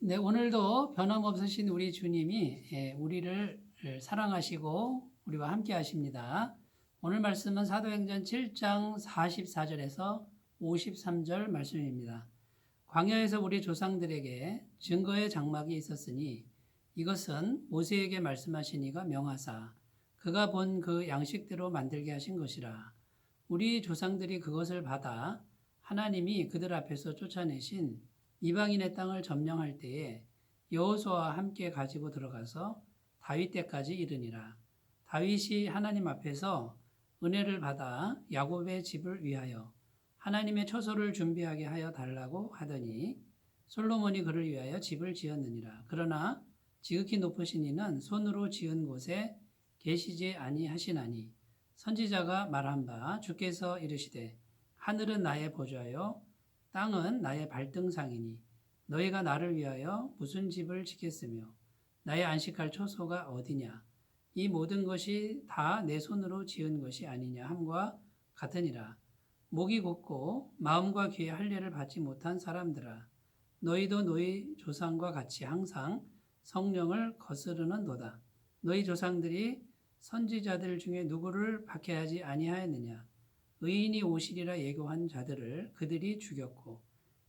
네, 오늘도 변함없으신 우리 주님이 우리를 사랑하시고 우리와 함께 하십니다. 오늘 말씀은 사도행전 7장 44절에서 53절 말씀입니다. 광야에서 우리 조상들에게 증거의 장막이 있었으니 이것은 모세에게 말씀하신 이가 명하사 그가 본 그 양식대로 만들게 하신 것이라. 우리 조상들이 그것을 받아 하나님이 그들 앞에서 쫓아내신 이방인의 땅을 점령할 때에 여호수아와 함께 가지고 들어가서 다윗 때까지 이르니라. 다윗이 하나님 앞에서 은혜를 받아 야곱의 집을 위하여 하나님의 처소를 준비하게 하여 달라고 하더니 솔로몬이 그를 위하여 집을 지었느니라. 그러나 지극히 높으신 이는 손으로 지은 곳에 계시지 아니하시나니 선지자가 말한 바 주께서 이르시되 하늘은 나의 보좌요 땅은 나의 발등상이니 너희가 나를 위하여 무슨 집을 짓겠으며 나의 안식할 처소가 어디냐. 이 모든 것이 다 내 손으로 지은 것이 아니냐 함과 같으니라. 목이 곧고 마음과 귀에 할례를 받지 못한 사람들아, 너희도 너희 조상과 같이 항상 성령을 거스르는도다. 너희 조상들이 선지자들 중에 누구를 박해하지 아니하였느냐. 의인이 오시리라 예고한 자들을 그들이 죽였고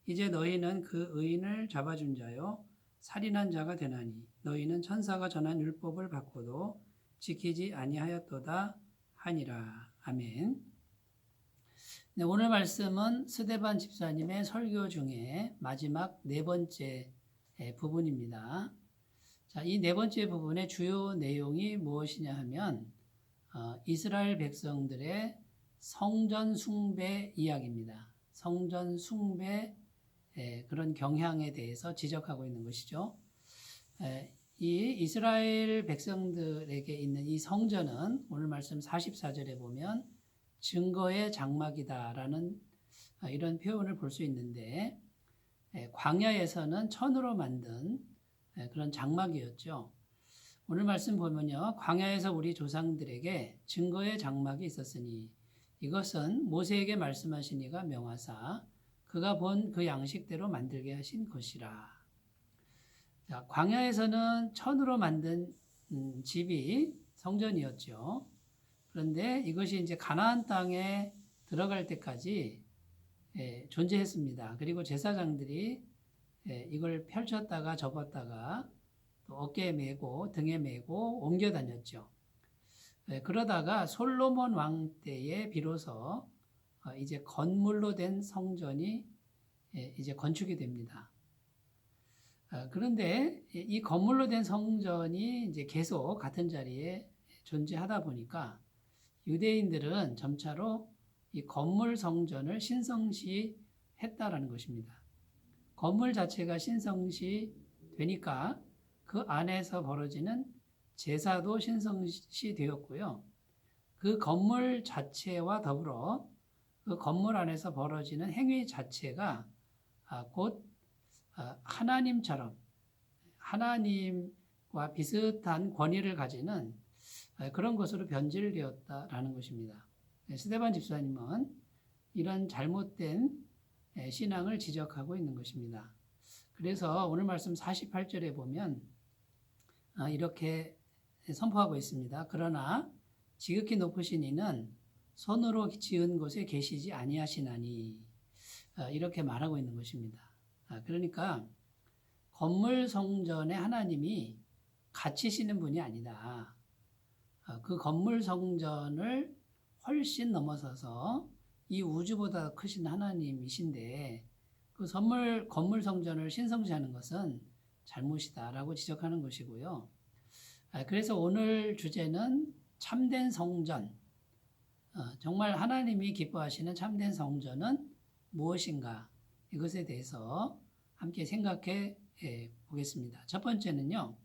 이제 너희는 그 의인을 잡아준 자요 살인한 자가 되나니 너희는 천사가 전한 율법을 받고도 지키지 아니하였도다 하니라. 아멘. 네, 오늘 말씀은 스데반 집사님의 설교 중에 마지막 네 번째 부분입니다. 자, 이 네 번째 부분의 주요 내용이 무엇이냐 하면 이스라엘 백성들의 성전 숭배 이야기입니다. 성전 숭배 그런 경향에 대해서 지적하고 있는 것이죠. 이 이스라엘 백성들에게 있는 이 성전은 오늘 말씀 44절에 보면 증거의 장막이다라는 이런 표현을 볼 수 있는데 광야에서는 천으로 만든 그런 장막이었죠. 오늘 말씀 보면요. 광야에서 우리 조상들에게 증거의 장막이 있었으니 이것은 모세에게 말씀하신 이가 명하사 그가 본 그 양식대로 만들게 하신 것이라. 자, 광야에서는 천으로 만든 집이 성전이었죠. 그런데 이것이 이제 가나안 땅에 들어갈 때까지 존재했습니다. 그리고 제사장들이 이걸 펼쳤다가 접었다가 또 어깨에 메고 등에 메고 옮겨 다녔죠. 그러다가 솔로몬 왕 때에 비로소 이제 건물로 된 성전이 이제 건축이 됩니다. 그런데 이 건물로 된 성전이 이제 계속 같은 자리에 존재하다 보니까 유대인들은 점차로 이 건물 성전을 신성시 했다라는 것입니다. 건물 자체가 신성시 되니까 그 안에서 벌어지는 제사도 신성시 되었고요. 그 건물 자체와 더불어 그 건물 안에서 벌어지는 행위 자체가 곧 하나님처럼 하나님과 비슷한 권위를 가지는 그런 것으로 변질되었다라는 것입니다. 스데반 집사님은 이런 잘못된 신앙을 지적하고 있는 것입니다. 그래서 오늘 말씀 48절에 보면 이렇게 선포하고 있습니다. 그러나 지극히 높으신 이는 손으로 지은 곳에 계시지 아니하시나니 이렇게 말하고 있는 것입니다. 그러니까 건물 성전에 하나님이 갇히시는 분이 아니다. 그 건물 성전을 훨씬 넘어서서 이 우주보다 크신 하나님이신데 그 건물 성전을 신성시하는 것은 잘못이다라고 지적하는 것이고요. 그래서 오늘 주제는 참된 성전, 정말 하나님이 기뻐하시는 참된 성전은 무엇인가 이것에 대해서 함께 생각해 보겠습니다. 첫 번째는요.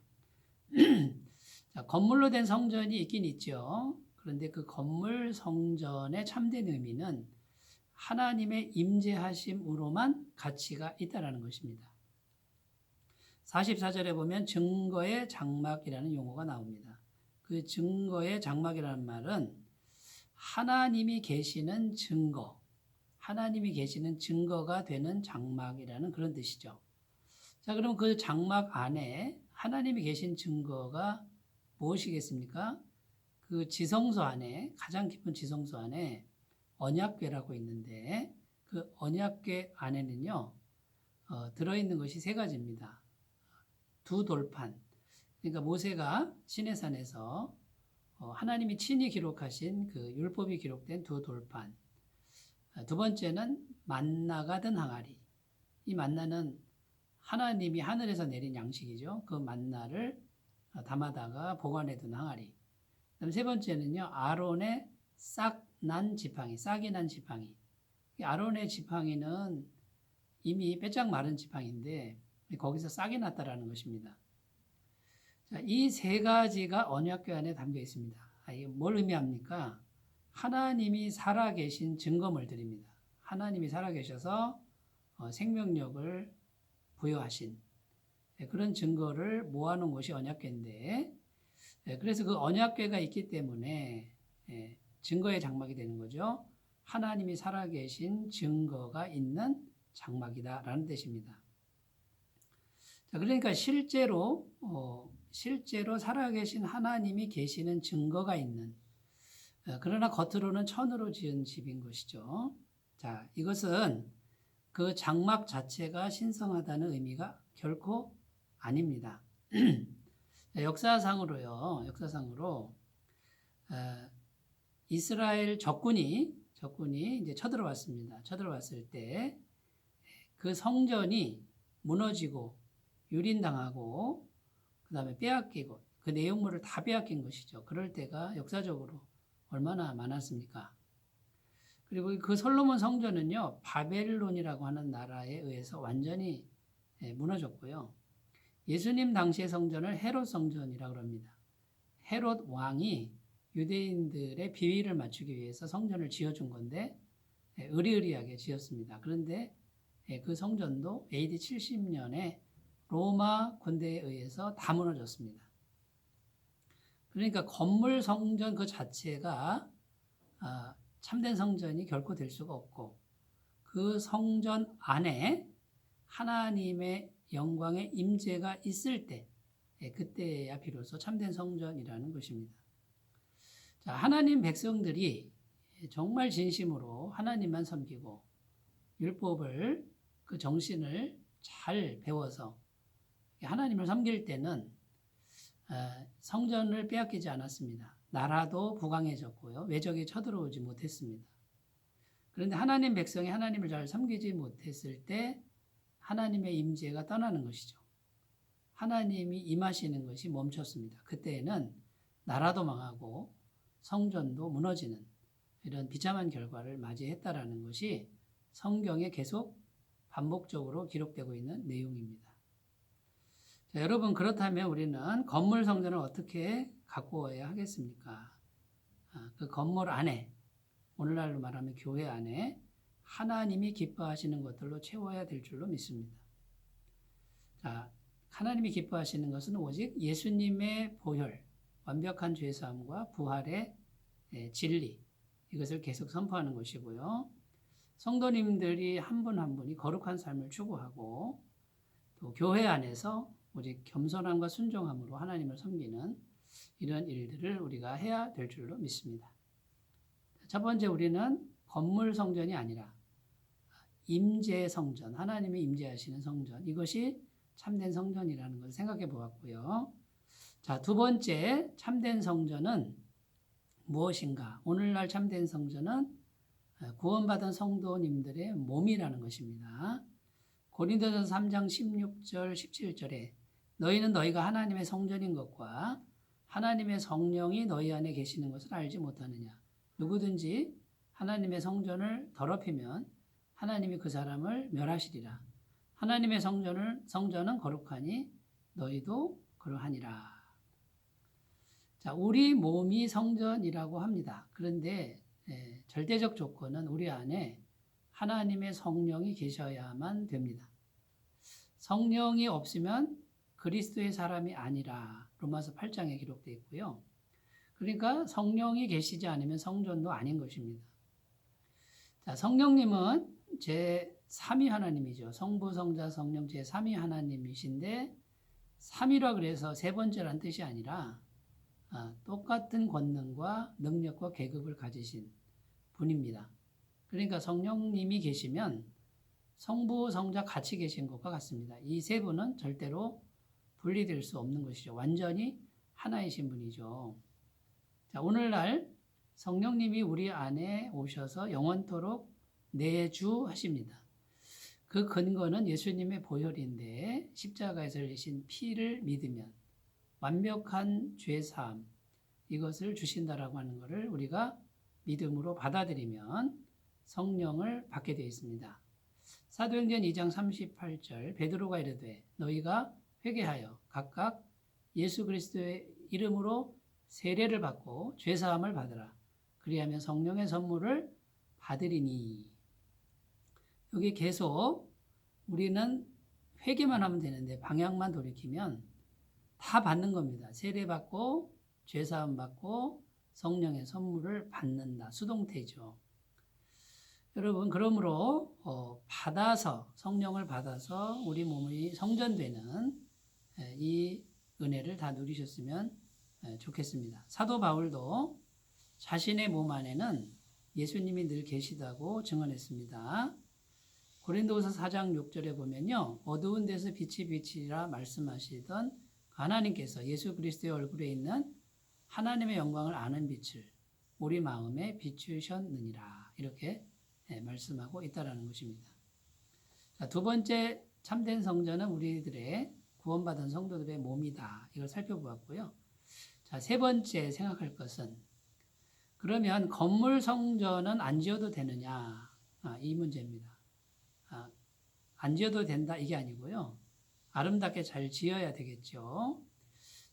자, 건물로 된 성전이 있긴 있죠. 그런데 그 건물 성전의 참된 의미는 하나님의 임재하심으로만 가치가 있다라는 것입니다. 44절에 보면 증거의 장막이라는 용어가 나옵니다. 그 증거의 장막이라는 말은 하나님이 계시는 증거, 하나님이 계시는 증거가 되는 장막이라는 그런 뜻이죠. 자, 그럼 그 장막 안에 하나님이 계신 증거가 무엇이겠습니까? 그 지성소 안에, 가장 깊은 지성소 안에 언약궤라고 있는데 그 언약궤 안에는요, 들어있는 것이 세 가지입니다. 두 돌판. 그러니까 모세가 시내산에서 하나님이 친히 기록하신 그 율법이 기록된 두 돌판. 두 번째는 만나가 든 항아리. 이 만나는 하나님이 하늘에서 내린 양식이죠. 그 만나를 담아다가 보관해 둔 항아리. 그다음 세 번째는요, 아론의 싹이 난 지팡이. 아론의 지팡이는 이미 빼짝 마른 지팡이인데 거기서 싹이 났다라는 것입니다. 자, 이 세 가지가 언약궤 안에 담겨 있습니다. 이게 뭘 의미합니까? 하나님이 살아계신 증거물들입니다. 하나님이 살아계셔서 생명력을 부여하신 그런 증거를 모아놓은 것이 언약궤인데, 그래서 그 언약궤가 있기 때문에 증거의 장막이 되는 거죠. 하나님이 살아계신 증거가 있는 장막이다라는 뜻입니다. 자, 그러니까 실제로 살아계신 하나님이 계시는 증거가 있는, 그러나 겉으로는 천으로 지은 집인 것이죠. 자, 이것은 그 장막 자체가 신성하다는 의미가 결코 아닙니다. 역사상으로 이스라엘 적군이 이제 쳐들어왔습니다. 쳐들어왔을 때 그 성전이 무너지고 유린당하고 그 다음에 빼앗기고 그 내용물을 다 빼앗긴 것이죠. 그럴 때가 역사적으로 얼마나 많았습니까? 그리고 그 솔로몬 성전은요, 바벨론이라고 하는 나라에 의해서 완전히 무너졌고요. 예수님 당시의 성전을 헤롯 성전이라고 합니다. 헤롯 왕이 유대인들의 비위를 맞추기 위해서 성전을 지어준 건데 의리의리하게 지었습니다. 그런데 그 성전도 AD 70년에 로마 군대에 의해서 다 무너졌습니다. 그러니까 건물 성전 그 자체가 참된 성전이 결코 될 수가 없고 그 성전 안에 하나님의 영광의 임재가 있을 때 그때야 비로소 참된 성전이라는 것입니다. 자, 하나님 백성들이 정말 진심으로 하나님만 섬기고 율법을 그 정신을 잘 배워서 하나님을 섬길 때는 성전을 빼앗기지 않았습니다. 나라도 부강해졌고요. 외적이 쳐들어오지 못했습니다. 그런데 하나님 백성이 하나님을 잘 섬기지 못했을 때 하나님의 임재가 떠나는 것이죠. 하나님이 임하시는 것이 멈췄습니다. 그때에는 나라도 망하고 성전도 무너지는 이런 비참한 결과를 맞이했다라는 것이 성경에 계속 반복적으로 기록되고 있는 내용입니다. 자, 여러분, 그렇다면 우리는 건물 성전을 어떻게 가꾸어야 하겠습니까? 그 건물 안에, 오늘날로 말하면 교회 안에 하나님이 기뻐하시는 것들로 채워야 될 줄로 믿습니다. 자, 하나님이 기뻐하시는 것은 오직 예수님의 보혈, 완벽한 죄사함과 부활의 진리, 이것을 계속 선포하는 것이고요. 성도님들이 한 분 한 분이 거룩한 삶을 추구하고 또 교회 안에서 오직 겸손함과 순종함으로 하나님을 섬기는 이런 일들을 우리가 해야 될 줄로 믿습니다. 첫 번째, 우리는 건물 성전이 아니라 임재 성전, 하나님이 임재하시는 성전, 이것이 참된 성전이라는 것을 생각해 보았고요. 자, 두 번째, 참된 성전은 무엇인가? 오늘날 참된 성전은 구원받은 성도님들의 몸이라는 것입니다. 고린도전서 3장 16절 17절에 너희는 너희가 하나님의 성전인 것과 하나님의 성령이 너희 안에 계시는 것을 알지 못하느냐. 누구든지 하나님의 성전을 더럽히면 하나님이 그 사람을 멸하시리라. 하나님의 성전은 거룩하니 너희도 그러하니라. 자, 우리 몸이 성전이라고 합니다. 그런데 절대적 조건은 우리 안에 하나님의 성령이 계셔야만 됩니다. 성령이 없으면 그리스도의 사람이 아니라 로마서 8장에 기록되어 있고요. 그러니까 성령이 계시지 않으면 성전도 아닌 것입니다. 자, 성령님은 제 삼위 하나님이죠. 성부, 성자, 성령 제3위 하나님이신데 삼위라 그래서 세 번째란 뜻이 아니라 똑같은 권능과 능력과 계급을 가지신 분입니다. 그러니까 성령님이 계시면 성부, 성자 같이 계신 것과 같습니다. 이 세 분은 절대로 분리될 수 없는 것이죠. 완전히 하나이신 분이죠. 자, 오늘날 성령님이 우리 안에 오셔서 영원토록 내주하십니다. 그 근거는 예수님의 보혈인데 십자가에서 흘리신 피를 믿으면 완벽한 죄사함 이것을 주신다라고 하는 것을 우리가 믿음으로 받아들이면 성령을 받게 되어 있습니다. 사도행전 2장 38절 베드로가 이르되 너희가 회개하여 각각 예수 그리스도의 이름으로 세례를 받고 죄사함을 받으라. 그리하면 성령의 선물을 받으리니. 여기 계속 우리는 회개만 하면 되는데 방향만 돌이키면 다 받는 겁니다. 세례 받고 죄사함 받고 성령의 선물을 받는다. 수동태죠. 여러분 그러므로 받아서 성령을 받아서 우리 몸이 성전되는 이 은혜를 다 누리셨으면 좋겠습니다. 사도 바울도 자신의 몸 안에는 예수님이 늘 계시다고 증언했습니다. 고린도후서 4장 6절에 보면요. 어두운 데서 빛이 비치라 말씀하시던 하나님께서 예수 그리스도의 얼굴에 있는 하나님의 영광을 아는 빛을 우리 마음에 비추셨느니라. 이렇게 말씀하고 있다는 것입니다. 자, 두 번째 참된 성전은 우리들의 구원받은 성도들의 몸이다. 이걸 살펴보았고요. 자, 세 번째 생각할 것은 그러면 건물 성전은 안 지어도 되느냐? 이 문제입니다. 안 지어도 된다 이게 아니고요. 아름답게 잘 지어야 되겠죠.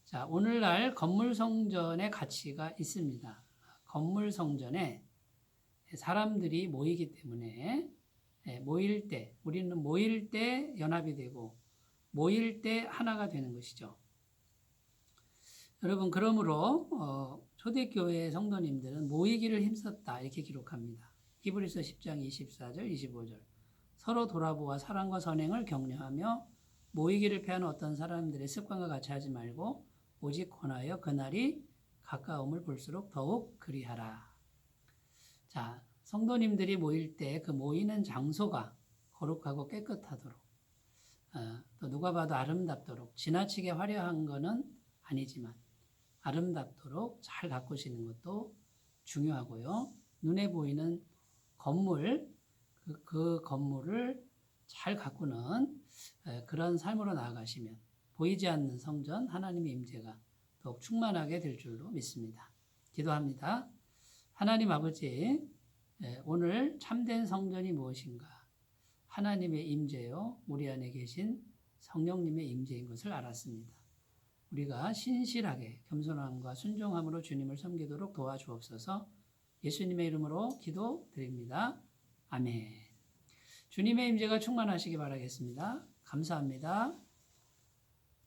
자, 오늘날 건물 성전의 가치가 있습니다. 건물 성전에 사람들이 모이기 때문에 모일 때 우리는 모일 때 연합이 되고 모일 때 하나가 되는 것이죠. 여러분 그러므로 초대교회 성도님들은 모이기를 힘썼다 이렇게 기록합니다. 히브리서 10장 24절 25절 서로 돌아보아 사랑과 선행을 격려하며 모이기를 패하는 어떤 사람들의 습관과 같이 하지 말고 오직 권하여 그날이 가까움을 볼수록 더욱 그리하라. 자, 성도님들이 모일 때 그 모이는 장소가 거룩하고 깨끗하도록 또 누가 봐도 아름답도록 지나치게 화려한 거는 아니지만 아름답도록 잘 가꾸시는 것도 중요하고요. 눈에 보이는 건물 그 건물을 잘 가꾸는 그런 삶으로 나아가시면 보이지 않는 성전 하나님의 임재가 더욱 충만하게 될 줄로 믿습니다. 기도합니다. 하나님 아버지 오늘 참된 성전이 무엇인가? 하나님의 임재요 우리 안에 계신 성령님의 임재인 것을 알았습니다. 우리가 신실하게 겸손함과 순종함으로 주님을 섬기도록 도와주옵소서. 예수님의 이름으로 기도드립니다. 아멘. 주님의 임재가 충만하시기 바라겠습니다. 감사합니다.